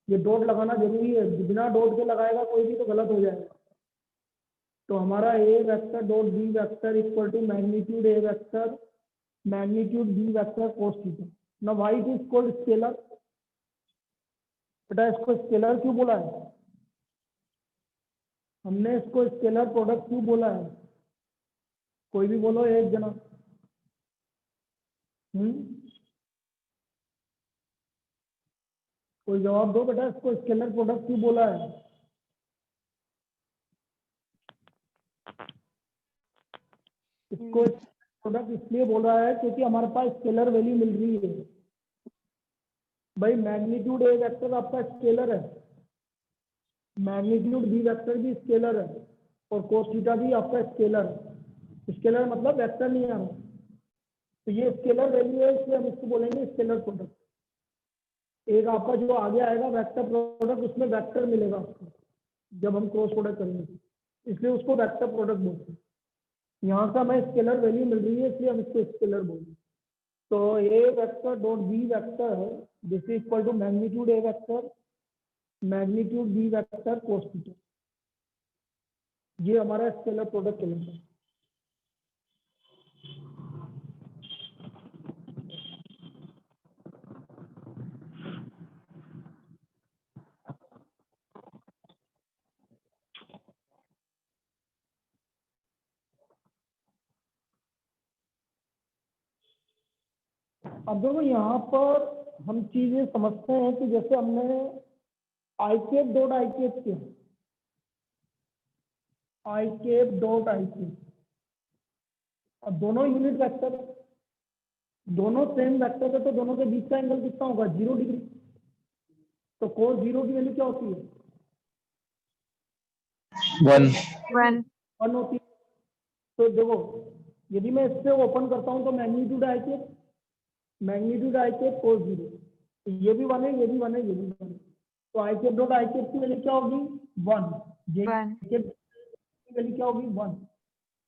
ये डॉट लगाना जरूरी है, बिना डॉट के लगाएगा कोई भी तो गलत हो जाएगा. तो हमारा A vector dot B vector equal to magnitude A vector magnitude B vector cos theta. Now why it is called scalar. बेटा इसको स्केलर क्यों बोला है? हमने इसको स्केलर प्रोडक्ट क्यों बोला है? कोई भी बोलो एक जना. कोई जवाब दो बेटा, इसको स्केलर प्रोडक्ट क्यों बोला है? इसको प्रोडक्ट इसलिए बोल रहा है क्योंकि हमारे पास स्केलर वैल्यू मिल रही है. भाई मैग्नीट्यूड ए वेक्टर आपका स्केलर है, मैग्नीट्यूड बी वेक्टर भी स्केलर है, और कोस थीटा भी आपका स्केलर है. स्केलर मतलब वेक्टर नहीं आ रहा. तो ये स्केलर वैल्यू है, इसलिए हम इसको बोलेंगे स्केलर प्रोडक्ट. एक आपका जो आगे आएगा वेक्टर प्रोडक्ट, उसमें वेक्टर मिलेगा आपको जब हम क्रॉस प्रोडक्ट करेंगे, इसलिए उसको वेक्टर प्रोडक्ट बोलते हैं. यहाँ से हमें स्केलर वैल्यू मिल रही है इसलिए हम इसको स्केलर बोलेंगे. तो A vector dot B vector this is equal to magnitude A vector magnitude B vector cos theta. ये हमारा स्केलर प्रोडक्ट कहलाता है. अब देखो यहाँ पर हम चीजें समझते हैं कि जैसे हमने आई कैप डॉट आई कैप किया, आई कैप डॉट आई कैप, अब दोनों यूनिट वेक्टर है, दोनों सेम वेक्टर है, तो दोनों के बीच का एंगल कितना होगा? 0 डिग्री। तो cos 0 की वैल्यू क्या होती है? 1. 1 1 होती है। तो देखो, यदि मैं इससे ओपन करता हूं तो मैग्नीट्यूड आई के cos 0, तो ये भी 1 है, ये भी 1 है, ये भी 1 है। तो आई के डॉट आई के की वैल्यू क्या होगी? 1। जे 1 के की वैल्यू क्या होगी? 1।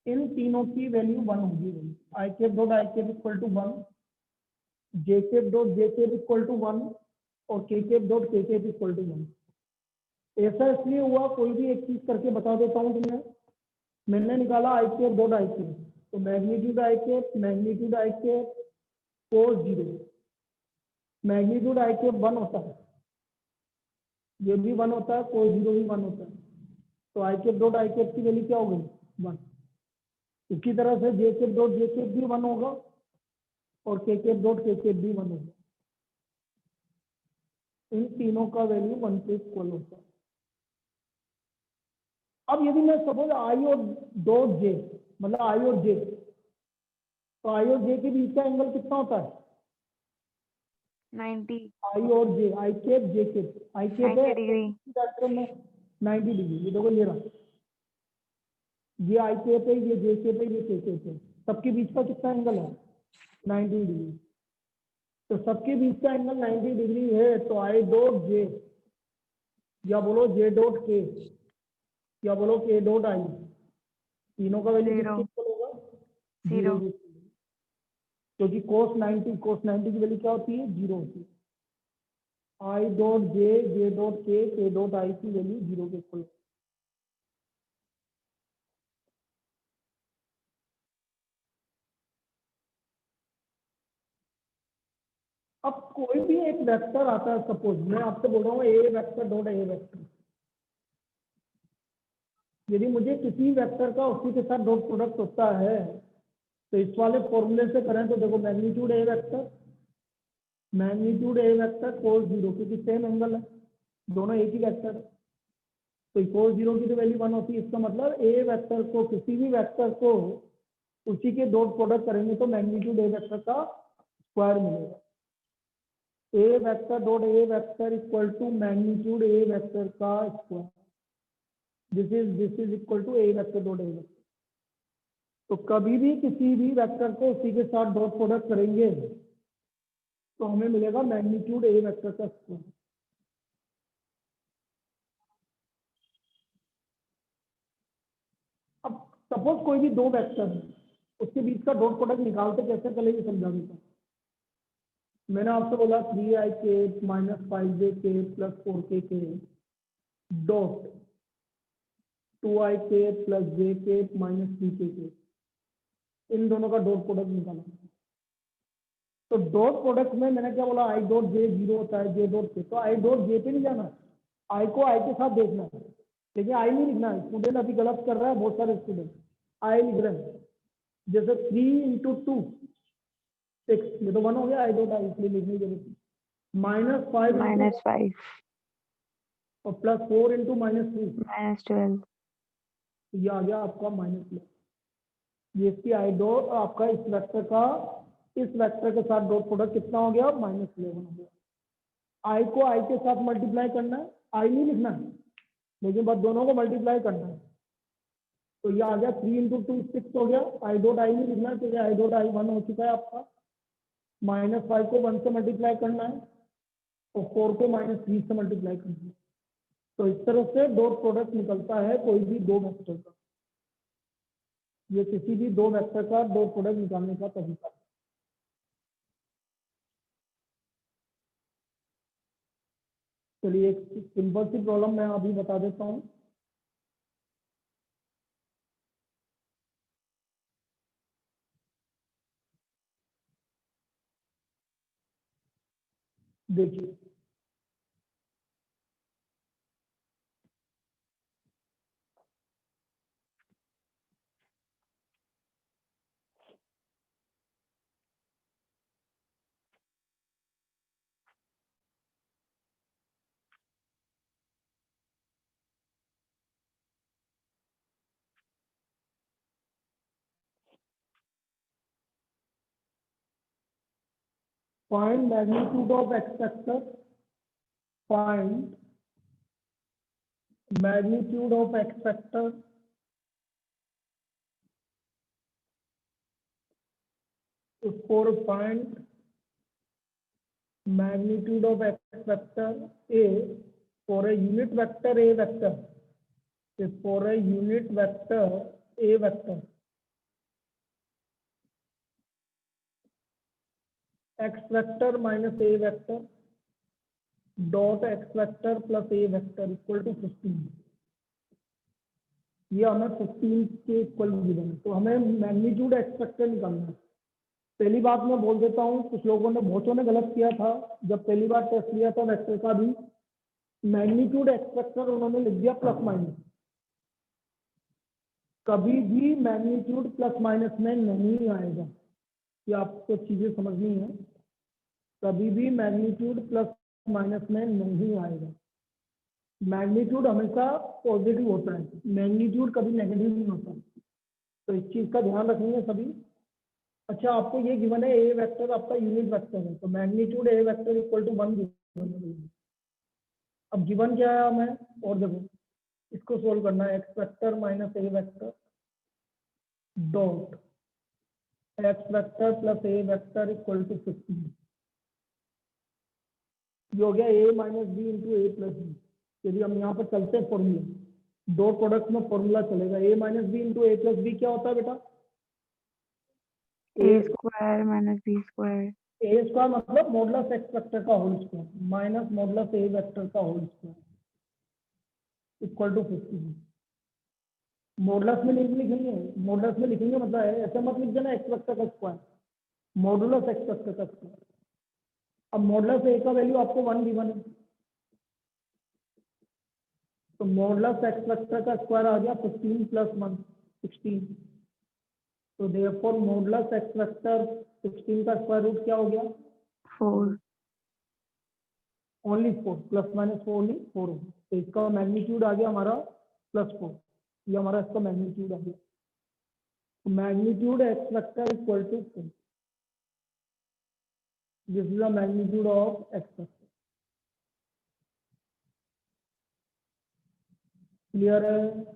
इन तीनों की वैल्यू 1 होगी। आई के डॉट आई के इक्वल टू 1, जे के डॉट जे के इक्वल टू 1 और के डॉट के इक्वल टू 1। ऐसा इसलिए हुआ, कोई भी एक चीज करके बता देता हूँ तुम्हें। मैंने निकाला आई के डॉट आई के, तो मैग्नीट्यूड आई के cos 0, मैग्नीट्यूड आई के 1 होता है, ये भी 1 होता है, cos 0 भी 1 होता है। तो आई के डॉट आई के की वैल्यू क्या हो गई? 1। इसी तरह से जे के डॉट जे के भी 1 होगा और के डॉट के भी 1 होगा। इन तीनों का वैल्यू 1 के इक्वल होता है। अब यदि मैं सपोज आई और डॉट जे, मतलब आई और जे, तो आई और जे के बीच का एंगल कितना होता है? 90 आई और जे, आई केप जे केप, आई केप 90 है डिग्री डायरेक्शन में 90 डिग्री। ये देखो, ये रहा, ये आई केप है, ये जे केप है, ये के केप है। सबके बीच का कितना एंगल है? 90 डिग्री। तो सबके बीच का एंगल 90 डिग्री है, तो आई डॉट जे, या बोलो जे डॉट के, या बोलो के डॉट आई, तीनों का वैल्यू 0 किसके इक्वल होगा? 0 0। क्योंकि cos 90 की वैल्यू क्या होती है? 0 होती है। आई डॉट जे डॉट के डॉट आई की वैल्यू 0 के इक्वल। अब कोई भी एक वेक्टर आता है, सपोज मैं आपसे बोल रहा हूँ ए वेक्टर डॉट ए वेक्टर, यदि मुझे किसी वेक्टर का उसी के साथ डॉट प्रोडक्ट होता है, तो इस वाले फॉर्मूले से करें तो देखो, मैग्नीट्यूड ए वेक्टर cos 0, क्योंकि सेम एंगल है, दोनों एक ही वेक्टर है, तो cos 0 की तो वैल्यू 1 होती है। इसका मतलब ए वेक्टर को, किसी भी वेक्टर को उसी के डॉट प्रोडक्ट करेंगे तो मैग्नीट्यूड ए वेक्टर का स्क्वायर मिलेगा। A vector dot A vector equal to magnitude A vector का square. This is equal to A vector dot A vector. तो कभी भी किसी भी वेक्टर को उसी के साथ डॉट प्रोडक्ट करेंगे तो हमें मिलेगा मैग्नीट्यूड ए वेक्टर का स्क्वायर। अब सपोज कोई भी दो वेक्टर है, उसके बीच का डॉट प्रोडक्ट निकालते कैसे, चले ये समझा देता हूं। मैंने आपसे बोला 3i के माइनस 5j के प्लस 4k के डॉट 2i के प्लस j के माइनस 3k के, इन दोनों का डॉट प्रोडक्ट निकाला। तो डॉट प्रोडक्ट में मैंने क्या बोला? आई डॉट जे 0 होता है, जे डॉट के, तो आई डॉट जे पे नहीं जाना, आई को आई के साथ देखना है, लेकिन आई नहीं लिखना है। स्टूडेंट अभी गलत कर रहा है, बहुत सारे स्टूडेंट आई लिख रहे हैं, जैसे 3 इंटू 2 6, ये तो 1 हो गया, आई डॉट आई इसलिए लिखने की जरूरत नहीं। -5 -5 और प्लस 4 इंटू -3, -12 ये आ गया आपका -11। ये इसकी आई डॉट आपका इस वेक्टर का इस वेक्टर के साथ डॉट प्रोडक्ट कितना हो गया? -11 हो गया। आई को आई के साथ मल्टीप्लाई करना है, आई नहीं लिखना है, लेकिन बस दोनों को मल्टीप्लाई करना है। तो ये आ गया 3 इंटू 2 6 हो गया। आई डॉट आई नहीं लिखना है क्योंकि आई डॉट आई 1 हो चुका है आपका। -5 को 1 से मल्टीप्लाई करना है और 4 को -3 से मल्टीप्लाई करना है। तो इस तरह से डॉट प्रोडक्ट निकलता है कोई भी दो वेक्टर का। ये किसी भी दो वेक्टर का डॉट प्रोडक्ट निकालने का तरीका है। चलिए एक सिंपल सी प्रॉब्लम मैं अभी बता देता हूँ। देखिए, find magnitude of x vector, find magnitude of x vector for find magnitude of x vector A for a unit vector A vector is for a unit vector A vector x vector minus A vector dot x vector plus A vector equal to 15। ये हमें 15 के equal given है, तो हमें magnitude X vector निकालना है। पहली बात मैं बोल देता हूँ, कुछ लोगों ने बहुतों ने गलत किया था, जब पहली बार टेस्ट लिया था वेक्टर का भी मैग्नीट्यूड एक्स वेक्टर उन्होंने लिख दिया प्लस माइनस। कभी भी मैग्नीट्यूड प्लस माइनस में नहीं आएगा, ये आपको चीजें समझनी है। कभी भी मैग्नीट्यूड प्लस माइनस में नहीं आएगा। मैग्नीट्यूड हमेशा पॉजिटिव होता है, मैग्नीट्यूड कभी नेगेटिव नहीं होता, तो इस चीज का ध्यान रखेंगे सभी। अच्छा, आपको ये गिवन है ए वेक्टर आपका यूनिट वेक्टर है, तो magnitude A vector equal to 1 given है। अब गिवन क्या है हमें, और देखो इसको सोल्व करना है, X vector minus A vector dot X vector plus A vector equal to 15। ये हो गया A minus B into A plus B. यदि हम यहाँ पर चलते हैं फॉर्मूला, डॉट प्रोडक्ट में फॉर्मूला चलेगा, A minus B into A plus B क्या होता है बेटा, A square minus B square. A square मतलब मॉडुलस एक्स वेक्टर का whole square minus modulus A vector का whole square equal to 15। Modulus में नहीं लिखेंगे, मॉडुलस में लिखेंगे मतलब है ऐसा मत लिख देना एक्स वेक्टर का स्क्वायर, मॉडुलस एक्स वेक्टर का स्क्वायर। अब मॉडुलस ए का वैल्यू आपको 1 गिवन है, तो मॉडुलस एक्स वेक्टर का स्क्वायर आ गया 15 प्लस 1 16। तो देयरफॉर मॉडुलस एक्स वेक्टर 16 का स्क्वायर रूट क्या हो गया 4। ओनली 4, प्लस माइनस 4 ओनली 4 होगा। तो इसका मैग्नीट्यूड आ गया हमारा +4, ये हमारा इसका मैग्नीट्यूड आ गया। तो magnitude X vector equal to 4, this is the magnitude of X vector. Clear है?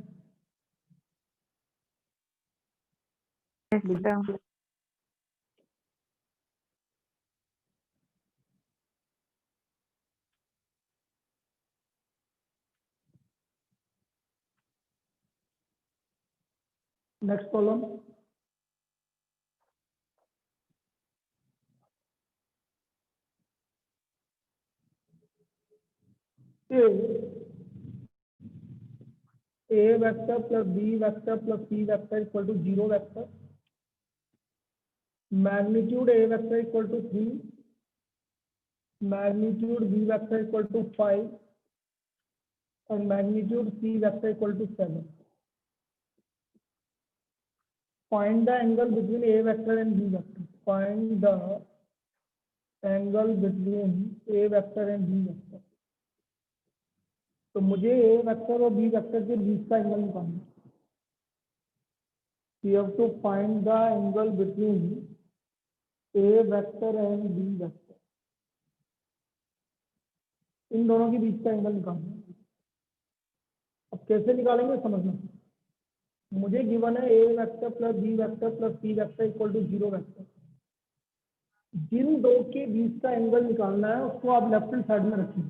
Yes, sir. Next column, A vector plus B vector plus C vector equal to 0 vector, magnitude A vector equal to 3, magnitude B vector equal to 5 और magnitude C vector equal to 7। Find the angle between A vector and B vector, find the angle between A vector and B vector. तो मुझे A vector और B vector के बीच का angle निकालना है। You have to find the angle between A vector and B vector. इन दोनों के बीच का एंगल निकालना है। अब कैसे निकालेंगे समझना। मुझे गिवन है A vector plus B vector plus C vector equal to 0 vector. जिन दो के बीच का एंगल निकालना है उसको आप लेफ्ट हैंड साइड में रखिए।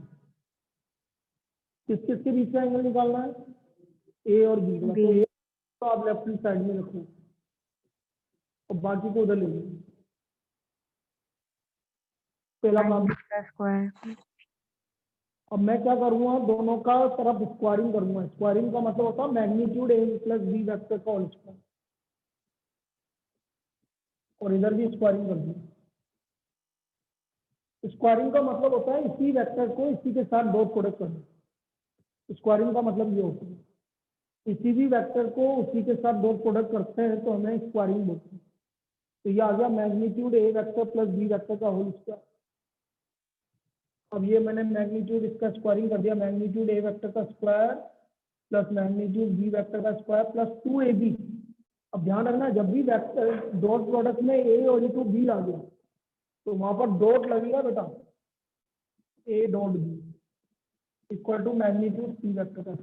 किस किस के बीच का एंगल निकालना है, ए और बी का, तो ए तो आप लेफ्ट हैंड साइड में रखो और बाकी को उधर ले लो। पहला काम, स्क्वायर। अब मैं क्या करूँगा, दोनों का तरफ स्क्वायरिंग करूंगा। स्क्वायरिंग का मतलब होता है magnitude A plus B vector का होल स्क्वायर, और इधर भी स्क्वायरिंग कर दूंगा। स्क्वायरिंग का मतलब होता है इसी वेक्टर को इसी के साथ डॉट प्रोडक्ट करना। स्क्वायरिंग का मतलब ये होता है किसी भी वेक्टर को उसी के साथ डॉट प्रोडक्ट करते हैं तो हमें स्क्वायरिंग बोलते हैं। तो ये आ गया magnitude A vector plus B vector का होल स्क्वायर। अब ये मैंने मैग्नीट्यूड इसका स्क्वायरिंग कर दिया, मैग्नीट्यूड ए वेक्टर का square plus magnitude B vector का स्क्वायर प्लस 2ab। अब ध्यान रखना जब भी वेक्टर डॉट प्रोडक्ट में ए और इनटू बी आ गया तो वहां पर डॉट लगेगा बेटा, A dot B equal to magnitude C vector का।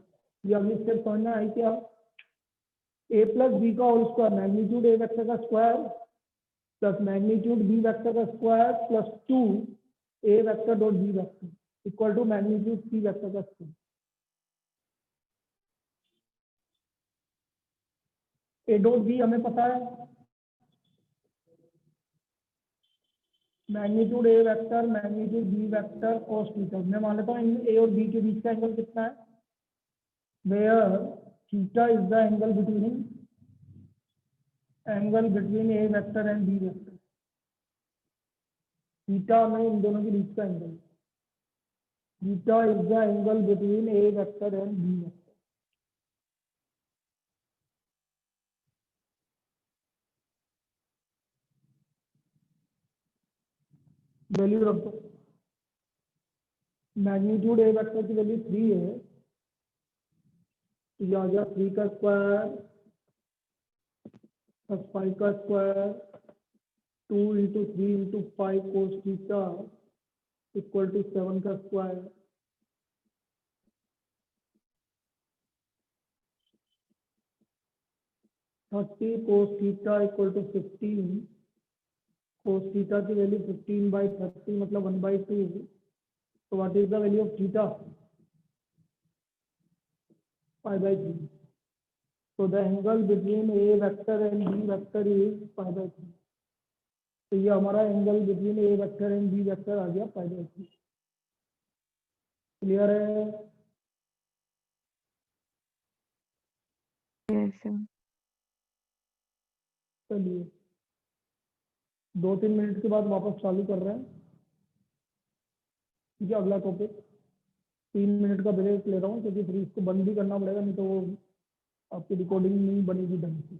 ये अगली स्टेप समझ में आई क्या? ए प्लस बी का whole square, magnitude A vector का square plus magnitude B vector का square plus 2 A vector dot B vector equal to magnitude C vector का स्क्वायर। ए डॉट बी हमें पता है, magnitude A vector magnitude B vector cos theta. मैं मान लेता हूँ इन ए और बी के बीच का एंगल कितना है, where theta is the angle between A vector and B vector. Theta में इन दोनों के बीच का angle, theta is the angle between A vector and B vector. Value रख दो, मैग्नीट्यूड ए वेक्टर की वैल्यू 3 है, तो ये आ गया 3 का स्क्वायर प्लस 5 का square 2 into 3 into 5 cos theta equal to 7 का square. Thirty cos theta equal to 15, cos theta की वैल्यू 15/30 मतलब 1/2। तो what is the value of theta? 5/3। So the angle between A vector and B vector is 5/3। तो ये हमारा angle between A vector and B vector आ गया 5/3। Clear है? yes sir। चलिए 2-3 मिनट के बाद वापस चालू कर रहे हैं। ठीक है, अगला टॉपिक 3 मिनट का ब्रेक ले रहा हूँ क्योंकि फिर इसको बंद भी करना पड़ेगा, नहीं तो वो आपकी रिकॉर्डिंग नहीं बनेगी ढंग से।